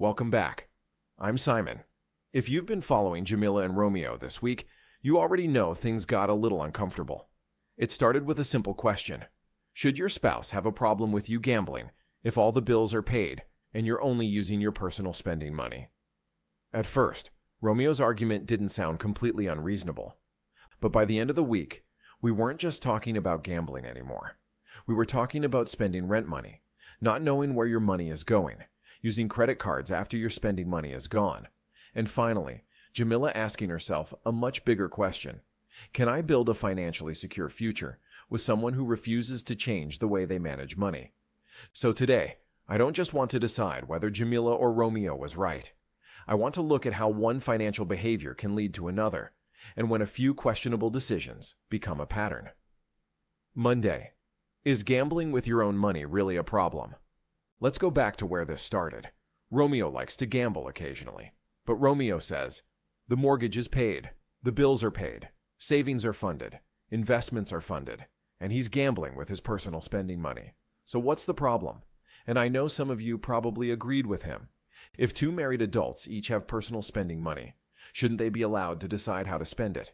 Welcome back. I'm Simon. If you've been following Jamila and Romeo this week, you already know things got a little uncomfortable. It started with a simple question. Should your spouse have a problem with you gambling if all the bills are paid and you're only using your personal spending money? At first, Romeo's argument didn't sound completely unreasonable. But by the end of the week, we weren't just talking about gambling anymore. We were talking about spending rent money, not knowing where your money is going, using credit cards after your spending money is gone. And finally, Jamila asking herself a much bigger question. Can I build a financially secure future with someone who refuses to change the way they manage money? So today, I don't just want to decide whether Jamila or Romeo was right. I want to look at how one financial behavior can lead to another, and when a few questionable decisions become a pattern. Monday. Is gambling with your own money really a problem? Let's go back to where this started. Romeo likes to gamble occasionally, but Romeo says, the mortgage is paid, the bills are paid, savings are funded, investments are funded, and he's gambling with his personal spending money. So what's the problem? And I know some of you probably agreed with him. If two married adults each have personal spending money, shouldn't they be allowed to decide how to spend it?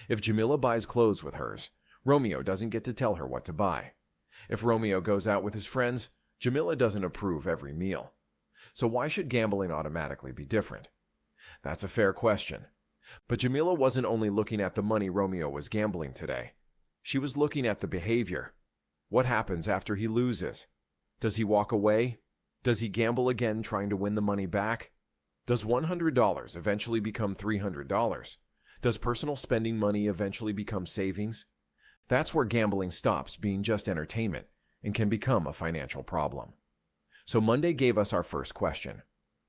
If Jamila buys clothes with hers, Romeo doesn't get to tell her what to buy. If Romeo goes out with his friends, Jamila doesn't approve every meal. So why should gambling automatically be different? That's a fair question. But Jamila wasn't only looking at the money Romeo was gambling today. She was looking at the behavior. What happens after he loses? Does he walk away? Does he gamble again trying to win the money back? Does $100 eventually become $300? Does personal spending money eventually become savings? That's where gambling stops being just entertainment and can become a financial problem. So Monday gave us our first question.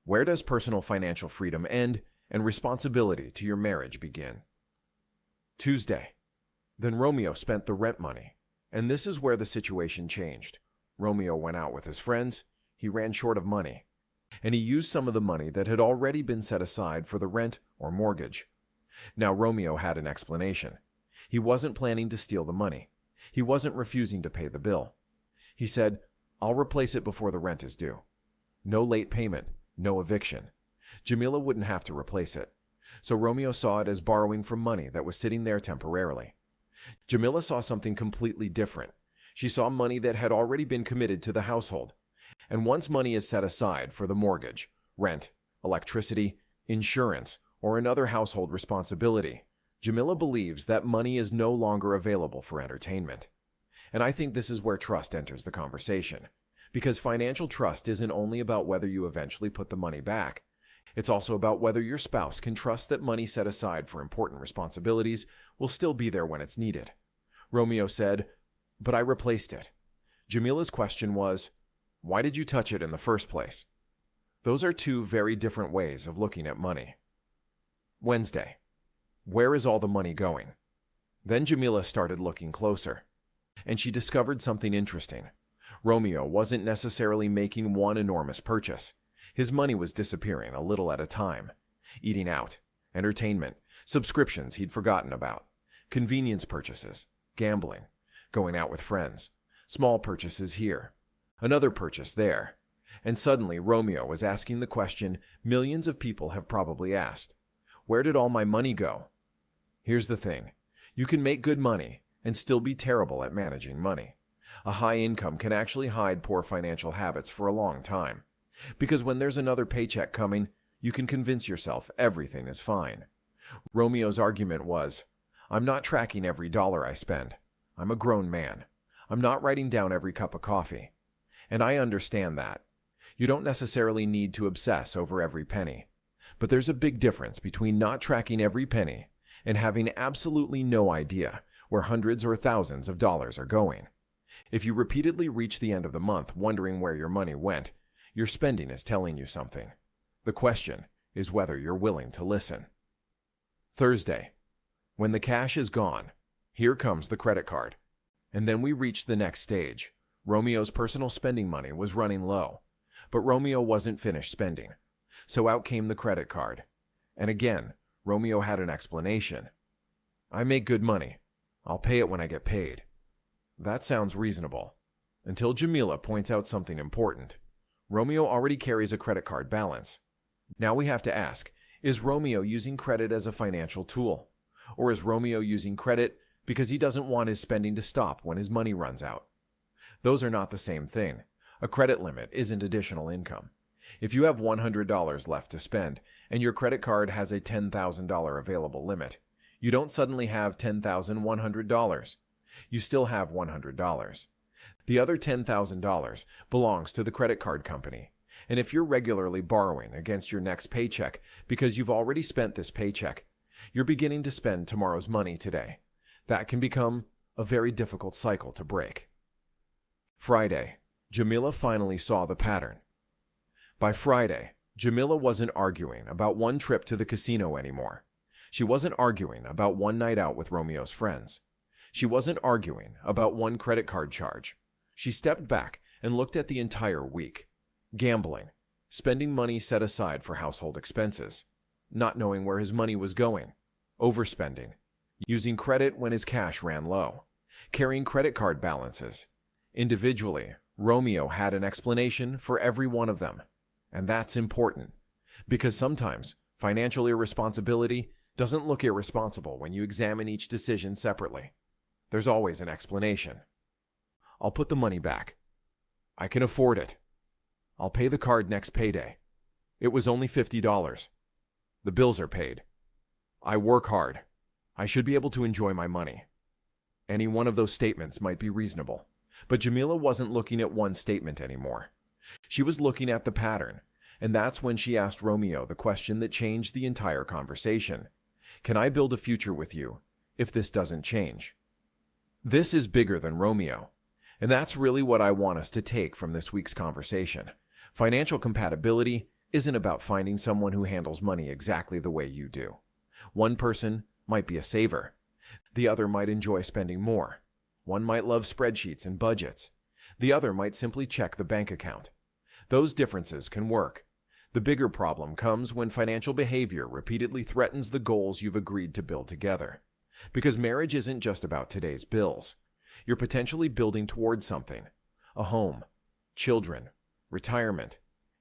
Where does personal financial freedom end and responsibility to your marriage begin? Tuesday. Then Romeo spent the rent money, and this is where the situation changed. Romeo went out with his friends, he ran short of money, and he used some of the money that had already been set aside for the rent or mortgage. Now Romeo had an explanation. He wasn't planning to steal the money. He wasn't refusing to pay the bill. He said, I'll replace it before the rent is due. No late payment, no eviction. Jamila wouldn't have to replace it. So Romeo saw it as borrowing from money that was sitting there temporarily. Jamila saw something completely different. She saw money that had already been committed to the household. And once money is set aside for the mortgage, rent, electricity, insurance, or another household responsibility, Jamila believes that money is no longer available for entertainment. And I think this is where trust enters the conversation. Because financial trust isn't only about whether you eventually put the money back. It's also about whether your spouse can trust that money set aside for important responsibilities will still be there when it's needed. Romeo said, but I replaced it. Jamila's question was, why did you touch it in the first place? Those are two very different ways of looking at money. Wednesday. Where is all the money going? Then Jamila started looking closer, and she discovered something interesting. Romeo wasn't necessarily making one enormous purchase. His money was disappearing a little at a time. Eating out, entertainment, subscriptions he'd forgotten about, convenience purchases, gambling, going out with friends, small purchases here, another purchase there. And suddenly Romeo was asking the question millions of people have probably asked. Where did all my money go? Here's the thing. You can make good money and still be terrible at managing money. A high income can actually hide poor financial habits for a long time. Because when there's another paycheck coming, you can convince yourself everything is fine. Romeo's argument was, I'm not tracking every dollar I spend. I'm a grown man. I'm not writing down every cup of coffee. And I understand that. You don't necessarily need to obsess over every penny. But there's a big difference between not tracking every penny and having absolutely no idea where hundreds or thousands of dollars are going. If you repeatedly reach the end of the month wondering where your money went, your spending is telling you something. The question is whether you're willing to listen. Thursday. When the cash is gone, here comes the credit card. And then we reach the next stage. Romeo's personal spending money was running low, but Romeo wasn't finished spending. So out came the credit card. And again, Romeo had an explanation. I make good money. I'll pay it when I get paid. That sounds reasonable. Until Jamila points out something important. Romeo already carries a credit card balance. Now we have to ask, is Romeo using credit as a financial tool? Or is Romeo using credit because he doesn't want his spending to stop when his money runs out? Those are not the same thing. A credit limit isn't additional income. If you have $100 left to spend and your credit card has a $10,000 available limit, you don't suddenly have $10,100. You still have $100. The other $10,000 belongs to the credit card company. And if you're regularly borrowing against your next paycheck because you've already spent this paycheck, you're beginning to spend tomorrow's money today. That can become a very difficult cycle to break. Friday, Jamila finally saw the pattern. By Friday, Jamila wasn't arguing about one trip to the casino anymore. She wasn't arguing about one night out with Romeo's friends. She wasn't arguing about one credit card charge. She stepped back and looked at the entire week. Gambling, spending money set aside for household expenses, not knowing where his money was going, overspending, using credit when his cash ran low, carrying credit card balances. Individually, Romeo had an explanation for every one of them. And that's important, because sometimes financial irresponsibility doesn't look irresponsible when you examine each decision separately. There's always an explanation. I'll put the money back. I can afford it. I'll pay the card next payday. It was only $50. The bills are paid. I work hard. I should be able to enjoy my money. Any one of those statements might be reasonable, but Jamila wasn't looking at one statement anymore. She was looking at the pattern, and that's when she asked Romeo the question that changed the entire conversation. Can I build a future with you if this doesn't change? This is bigger than Romeo, and that's really what I want us to take from this week's conversation. Financial compatibility isn't about finding someone who handles money exactly the way you do. One person might be a saver. The other might enjoy spending more. One might love spreadsheets and budgets. The other might simply check the bank account. Those differences can work. The bigger problem comes when financial behavior repeatedly threatens the goals you've agreed to build together. Because marriage isn't just about today's bills. You're potentially building towards something. A home, children, retirement,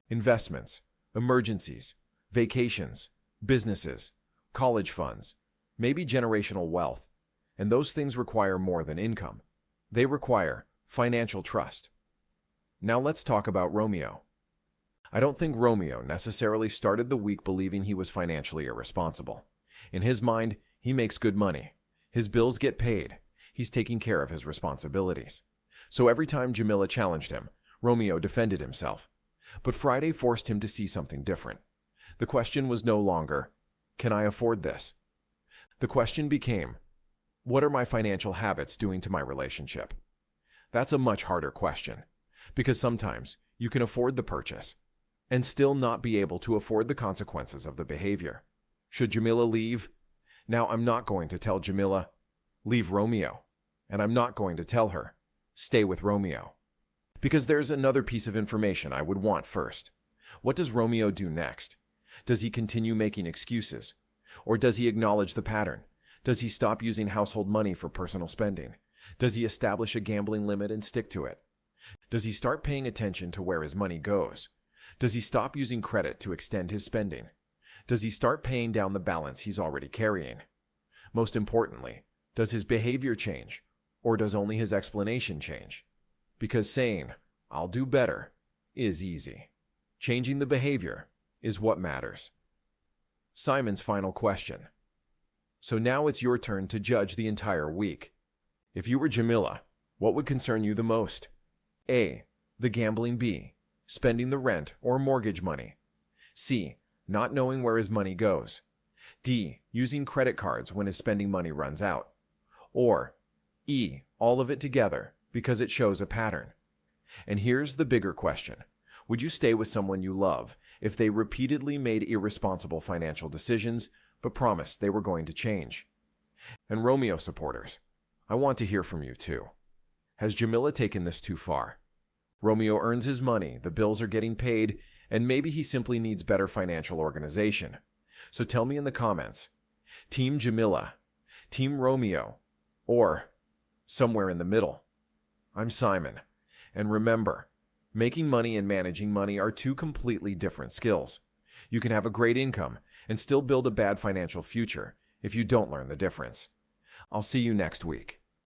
investments, emergencies, vacations, businesses, college funds, maybe generational wealth. And those things require more than income. They require financial trust. Now let's talk about Romeo. I don't think Romeo necessarily started the week believing he was financially irresponsible. In his mind, he makes good money. His bills get paid. He's taking care of his responsibilities. So every time Jamila challenged him, Romeo defended himself. But Friday forced him to see something different. The question was no longer, can I afford this? The question became, what are my financial habits doing to my relationship? That's a much harder question, because sometimes you can afford the purchase and still not be able to afford the consequences of the behavior. Should Jamila leave? Now, I'm not going to tell Jamila, leave Romeo, and I'm not going to tell her, stay with Romeo. Because there's another piece of information I would want first. What does Romeo do next? Does he continue making excuses? Or does he acknowledge the pattern? Does he stop using household money for personal spending? Does he establish a gambling limit and stick to it? Does he start paying attention to where his money goes? Does he stop using credit to extend his spending? Does he start paying down the balance he's already carrying? Most importantly, does his behavior change, or does only his explanation change? Because saying, I'll do better, is easy. Changing the behavior is what matters. Simon's final question. So now it's your turn to judge the entire week. If you were Jamila, what would concern you the most? A. The gambling. B. Spending the rent or mortgage money. C. Not knowing where his money goes. D. Using credit cards when his spending money runs out. Or E. All of it together because it shows a pattern. And here's the bigger question. Would you stay with someone you love if they repeatedly made irresponsible financial decisions but promised they were going to change? And Romeo supporters, I want to hear from you too. Has Jamila taken this too far? Romeo earns his money, the bills are getting paid, and maybe he simply needs better financial organization. So tell me in the comments, Team Jamila, Team Romeo, or somewhere in the middle. I'm Simon, and remember, Making money and managing money are two completely different skills. You can have a great income and still build a bad financial future if you don't learn the difference. I'll see you next week.